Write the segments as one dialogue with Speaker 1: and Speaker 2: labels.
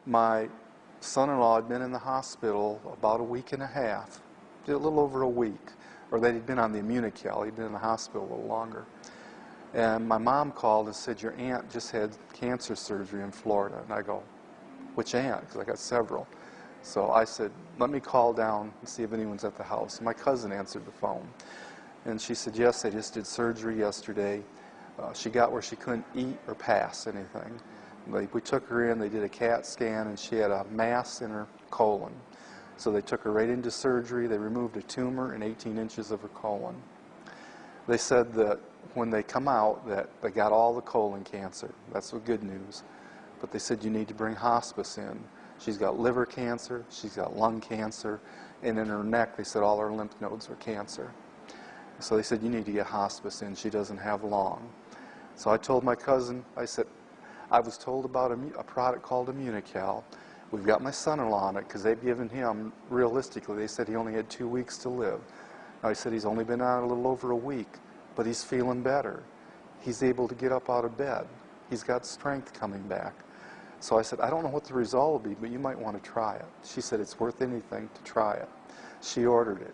Speaker 1: My son-in-law had been in the hospital about a week and a half, a little over a week, or they'd been on the Immunocal. He'd been in the hospital a little longer. And my mom called and said, your aunt just had cancer surgery in Florida. And I go, which aunt? Because I got several. So I said, let me call down and see if anyone's at the house. My cousin answered the phone. And she said, yes, they just did surgery yesterday. She got where she couldn't eat or pass anything. We took her in, they did a CAT scan, and she had a mass in her colon. So they took her right into surgery. They removed a tumor in 18 inches of her colon. They said that when they come out that they got all the colon cancer. That's the good news. But they said you need to bring hospice in. She's got liver cancer, she's got lung cancer, and in her neck they said all her lymph nodes were cancer. So they said you need to get hospice in. She doesn't have long. So I told my cousin, I said, I was told about a product called Immunocal. We've got my son-in-law on it because they've given him, realistically, they said he only had 2 weeks to live. I said he's only been on it a little over a week, but he's feeling better. He's able to get up out of bed. He's got strength coming back. So I said, I don't know what the result will be, but you might want to try it. She said it's worth anything to try it. She ordered it.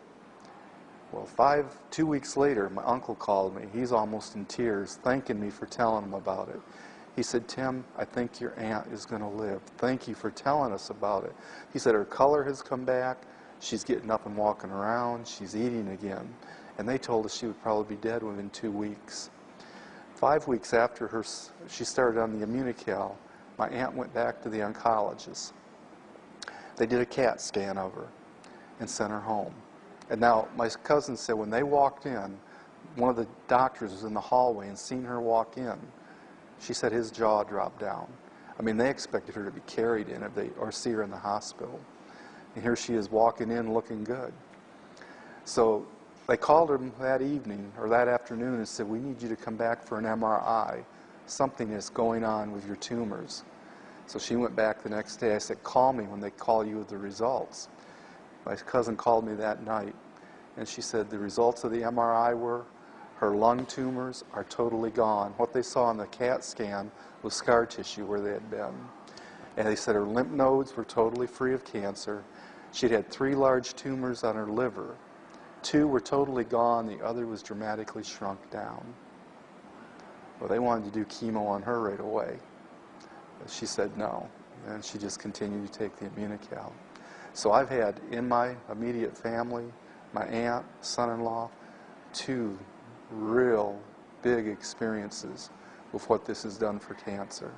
Speaker 1: Well, 2 weeks later, my uncle called me. He's almost in tears, thanking me for telling him about it. He said, Tim, I think your aunt is going to live. Thank you for telling us about it. He said her color has come back. She's getting up and walking around. She's eating again. And they told us she would probably be dead within 2 weeks. 5 weeks after she started on the Immunocal, my aunt went back to the oncologist. They did a CAT scan of her and sent her home. And now my cousin said when they walked in, one of the doctors was in the hallway and seen her walk in. She said his jaw dropped down. I mean, they expected her to be carried in or see her in the hospital. And here she is walking in looking good. So they called her that evening or that afternoon and said, we need you to come back for an MRI. Something is going on with your tumors. So she went back the next day. I said, call me when they call you with the results. My cousin called me that night, and she said the results of the MRI were her lung tumors are totally gone. What they saw on the CAT scan was scar tissue where they had been. And they said her lymph nodes were totally free of cancer. She'd had 3 large tumors on her liver. 2 were totally gone, the other was dramatically shrunk down. Well, they wanted to do chemo on her right away. But she said no, and she just continued to take the Immunocal. So I've had in my immediate family, my aunt, son-in-law, 2 real big experiences with what this has done for cancer.